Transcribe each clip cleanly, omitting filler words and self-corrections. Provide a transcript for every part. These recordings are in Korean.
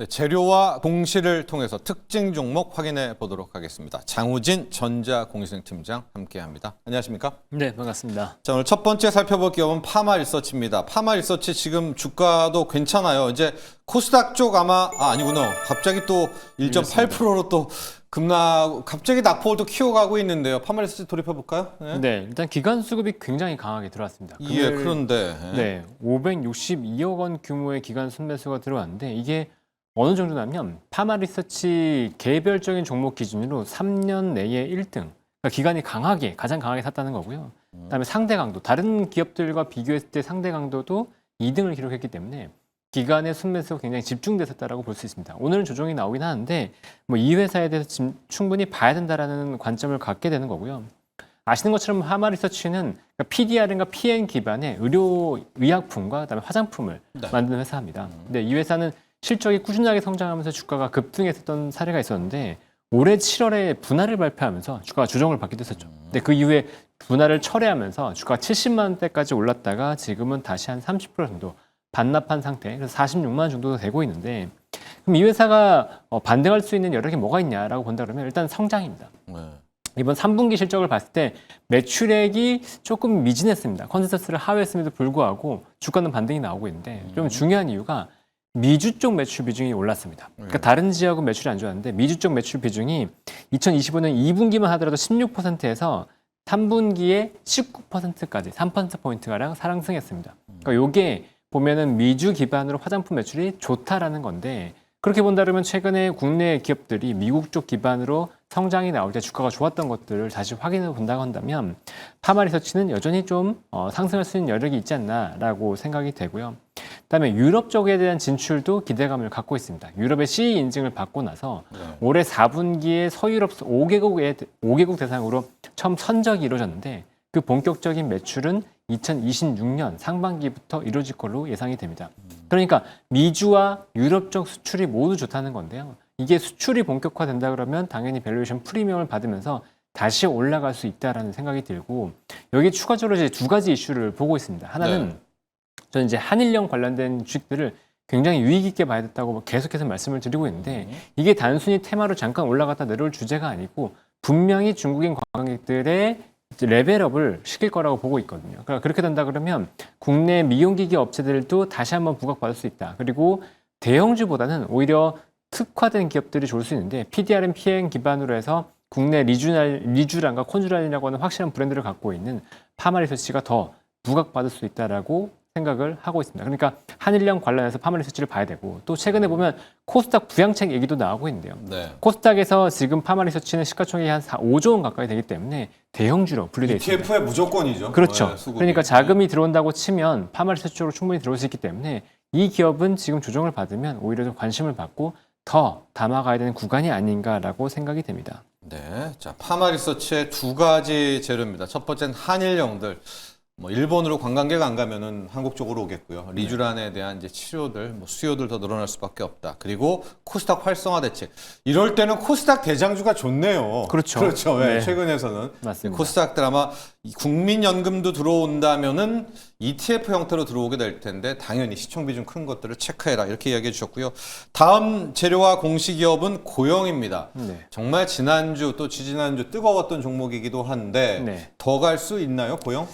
네, 재료와 공시를 통해서 특징 종목 확인해 보도록 하겠습니다. 장우진 전자공시생팀장 함께합니다. 안녕하십니까? 네, 반갑습니다. 자, 오늘 첫 번째 살펴볼 기업은 파마리서치입니다. 파마리서치 지금 주가도 괜찮아요. 이제 코스닥 쪽 아니구나. 갑자기 또 1.8%로 또 갑자기 낙폭을 또 키워가고 있는데요. 파마리서치 돌입해 볼까요? 네, 일단 기관 수급이 굉장히 강하게 들어왔습니다. 예, 그런데 네, 562억 원 규모의 기관 순매수가 들어왔는데 이게 어느 정도냐면 파마리서치 개별적인 종목 기준으로 3년 내에 1등, 그러니까 기관이 가장 강하게 샀다는 거고요. 그다음에 상대 강도, 다른 기업들과 비교했을 때 상대 강도도 2등을 기록했기 때문에 기관의 순매수가 굉장히 집중됐었다라고 볼 수 있습니다. 오늘은 조정이 나오긴 하는데 뭐 이 회사에 대해서 충분히 봐야 된다라는 관점을 갖게 되는 거고요. 아시는 것처럼 파마리서치는 PDR인가 PN 기반의 의약품과 그다음에 화장품을 만드는 회사입니다. 근데 이 회사는 실적이 꾸준하게 성장하면서 주가가 급등했었던 사례가 있었는데 올해 7월에 분할을 발표하면서 주가가 조정을 받기도 했었죠. 근데 그 이후에 분할을 철회하면서 주가가 70만 원대까지 올랐다가 지금은 다시 한 30% 정도 반납한 상태, 그래서 46만 원 정도 되고 있는데 그럼 이 회사가 반등할 수 있는 여력이 뭐가 있냐라고 본다 그러면 일단 성장입니다. 이번 3분기 실적을 봤을 때 매출액이 조금 미진했습니다. 컨센서스를 하회했음에도 불구하고 주가는 반등이 나오고 있는데 좀 중요한 이유가 미주 쪽 매출 비중이 올랐습니다. 그러니까 다른 지역은 매출이 안 좋았는데 미주 쪽 매출 비중이 2025년 2분기만 하더라도 16%에서 3분기에 19%까지 3%포인트가량 상승했습니다. 그러니까 이게 보면은 미주 기반으로 화장품 매출이 좋다라는 건데 그렇게 본다면 최근에 국내 기업들이 미국 쪽 기반으로 성장이 나올 때 주가가 좋았던 것들을 다시 확인해 본다고 한다면 파마리서치는 여전히 좀 상승할 수 있는 여력이 있지 않나라고 생각이 되고요. 그다음에 유럽 쪽에 대한 진출도 기대감을 갖고 있습니다. 유럽의 CE 인증을 받고 나서 올해 4분기에 서유럽 5개국 대상으로 처음 선적이 이루어졌는데 그 본격적인 매출은 2026년 상반기부터 이루어질 걸로 예상이 됩니다. 그러니까 미주와 유럽 쪽 수출이 모두 좋다는 건데요. 이게 수출이 본격화된다 그러면 당연히 밸류에이션 프리미엄을 받으면서 다시 올라갈 수 있다라는 생각이 들고 여기 추가적으로 이제 두 가지 이슈를 보고 있습니다. 하나는 저는 이제 한일령 관련된 주식들을 굉장히 유익 있게 봐야 됐다고 계속해서 말씀을 드리고 있는데 이게 단순히 테마로 잠깐 올라갔다 내려올 주제가 아니고 분명히 중국인 관광객들의 레벨업을 시킬 거라고 보고 있거든요. 그러니까 그렇게 된다 그러면 국내 미용기기 업체들도 다시 한번 부각받을 수 있다. 그리고 대형주보다는 오히려 특화된 기업들이 좋을 수 있는데 PDR은 PN 기반으로 해서 국내 리쥬란과 콘쥬란이라고 하는 확실한 브랜드를 갖고 있는 파마리서치가 더 부각받을 수 있다라고 생각을 하고 있습니다. 그러니까 한일령 관련해서 파마리서치를 봐야 되고 또 최근에 보면 코스닥 부양책 얘기도 나오고 있는데요. 코스닥에서 지금 파마리서치는 시가총액이 한 5조 원 가까이 되기 때문에 대형주로 분류되어 있습니다. ETF의 무조건이죠. 그렇죠. 그러니까 자금이 들어온다고 치면 파마리서치 쪽으로 충분히 들어올 수 있기 때문에 이 기업은 지금 조정을 받으면 오히려 좀 관심을 받고 더 담아가야 되는 구간이 아닌가라고 생각이 됩니다. 네, 자 파마리서치의 두 가지 재료입니다. 첫 번째는 한일령들. 일본으로 관광객 안 가면은 한국 쪽으로 오겠고요. 리쥬란에 대한 이제 치료들, 수요들 더 늘어날 수밖에 없다. 그리고 코스닥 활성화 대책. 이럴 때는 코스닥 대장주가 좋네요. 그렇죠. 네. 최근에서는 맞습니다. 코스닥들 아마 국민연금도 들어온다면은 ETF 형태로 들어오게 될 텐데 당연히 시총 비중 큰 것들을 체크해라 이렇게 이야기해 주셨고요. 다음 재료와 공시 기업은 고영입니다. 정말 지난주 또 지지난주 뜨거웠던 종목이기도 한데 더 갈 수 있나요, 고영?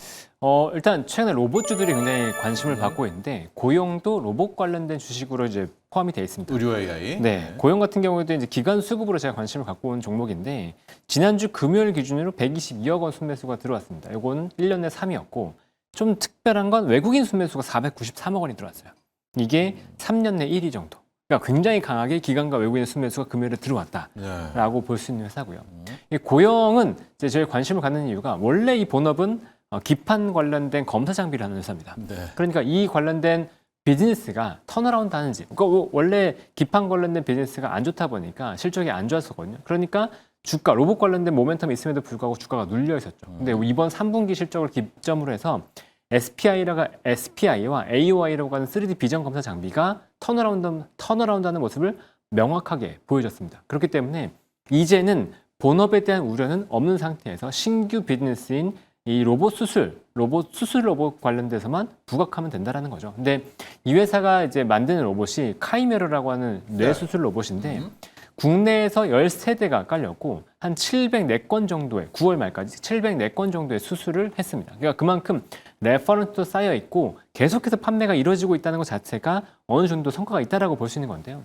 일단 최근에 로봇주들이 굉장히 관심을 받고 있는데 고용도 로봇 관련된 주식으로 이제 포함이 되어 있습니다. 의료 AI. 네, 고용 같은 경우에도 이제 기관 수급으로 제가 관심을 갖고 온 종목인데 지난주 금요일 기준으로 122억 원 순매수가 들어왔습니다. 이건 1년 내 3위였고 좀 특별한 건 외국인 순매수가 493억 원이 들어왔어요. 이게 3년 내 1위 정도. 그러니까 굉장히 강하게 기관과 외국인 순매수가 금요일에 들어왔다라고 볼 수 있는 회사고요. 이 고용은 이제 저희 관심을 갖는 이유가 원래 이 본업은 기판 관련된 검사 장비를 하는 회사입니다. 그러니까 이 관련된 비즈니스가 턴어라운드 하는지, 그러니까 원래 기판 관련된 비즈니스가 안 좋다 보니까 실적이 안 좋았었거든요. 그러니까 주가, 로봇 관련된 모멘텀이 있음에도 불구하고 주가가 눌려 있었죠. 근데 이번 3분기 실적을 기점으로 해서 SPI와 AOI라고 하는 3D 비전 검사 장비가 턴어라운드 하는 모습을 명확하게 보여줬습니다. 그렇기 때문에 이제는 본업에 대한 우려는 없는 상태에서 신규 비즈니스인 이 로봇 수술 로봇 관련돼서만 부각하면 된다라는 거죠. 근데 이 회사가 이제 만드는 로봇이 카이메로라고 하는 뇌 수술 로봇인데 국내에서 13대가 깔렸고 한 704건 정도의 9월 말까지 704건 정도의 수술을 했습니다. 그러니까 그만큼 레퍼런스도 쌓여 있고 계속해서 판매가 이루어지고 있다는 것 자체가 어느 정도 성과가 있다라고 볼 수 있는 건데요.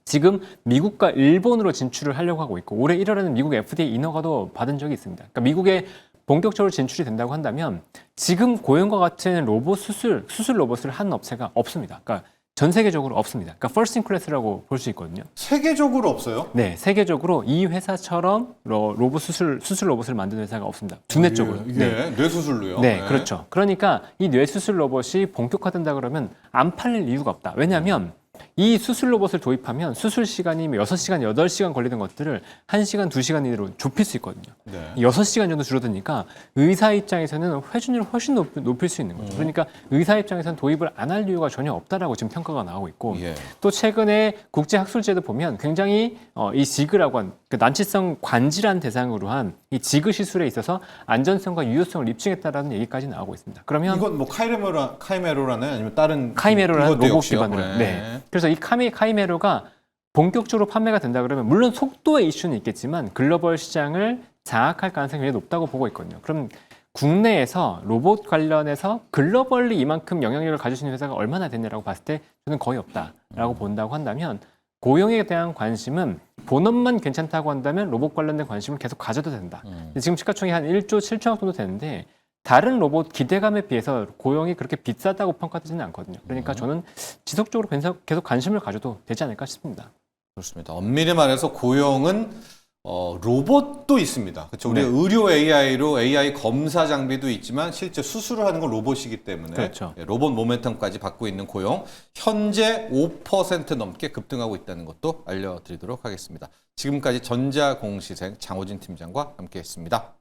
지금 미국과 일본으로 진출을 하려고 하고 있고 올해 1월에는 미국 FDA 인허가도 받은 적이 있습니다. 그러니까 미국에 본격적으로 진출이 된다고 한다면 지금 고용과 같은 로봇 수술 로봇을 하는 업체가 없습니다. 그러니까 전 세계적으로 없습니다. 그러니까 first in class라고 볼 수 있거든요. 세계적으로 없어요? 네, 세계적으로 이 회사처럼 로봇 수술 로봇을 만드는 회사가 없습니다. 국내 쪽으로. 네. 뇌수술로요? 네, 그렇죠. 그러니까 이 뇌수술 로봇이 본격화된다 그러면 안 팔릴 이유가 없다. 왜냐하면 이 수술 로봇을 도입하면 수술 시간이 6시간, 8시간 걸리는 것들을 1시간, 2시간 이내로 좁힐 수 있거든요. 네. 6시간 정도 줄어드니까 의사 입장에서는 회전율을 훨씬 높일 수 있는 거죠. 그러니까 의사 입장에서는 도입을 안 할 이유가 전혀 없다라고 지금 평가가 나오고 있고 예. 또 최근에 국제학술제도 보면 굉장히 이 지그라고 한 그 난치성 관질환 대상으로 한 이 지그 시술에 있어서 안전성과 유효성을 입증했다라는 얘기까지 나오고 있습니다. 그러면 이건 뭐 카이메로라는 아니면 다른 카이메로라는 이것도 로봇 역시요? 기반으로. 네. 네. 그래서 이 카이메로가 본격적으로 판매가 된다 그러면 물론 속도의 이슈는 있겠지만 글로벌 시장을 장악할 가능성이 굉장히 높다고 보고 있거든요. 그럼 국내에서 로봇 관련해서 글로벌리 이만큼 영향력을 가질 수 있는 회사가 얼마나 됐냐라고 봤을 때 저는 거의 없다라고 본다고 한다면 고용에 대한 관심은 본업만 괜찮다고 한다면 로봇 관련된 관심을 계속 가져도 된다. 지금 시가총액이 한 1조 7천억 정도 되는데 다른 로봇 기대감에 비해서 고용이 그렇게 비싸다고 평가되지는 않거든요. 그러니까 저는 지속적으로 계속 관심을 가져도 되지 않을까 싶습니다. 그렇습니다. 엄밀히 말해서 고용은 로봇도 있습니다. 그렇죠. 우리 네. 의료 AI로 AI 검사 장비도 있지만 실제 수술을 하는 건 로봇이기 때문에 그렇죠. 로봇 모멘텀까지 받고 있는 고용 현재 5% 넘게 급등하고 있다는 것도 알려드리도록 하겠습니다. 지금까지 전자공시생 장호진 팀장과 함께했습니다.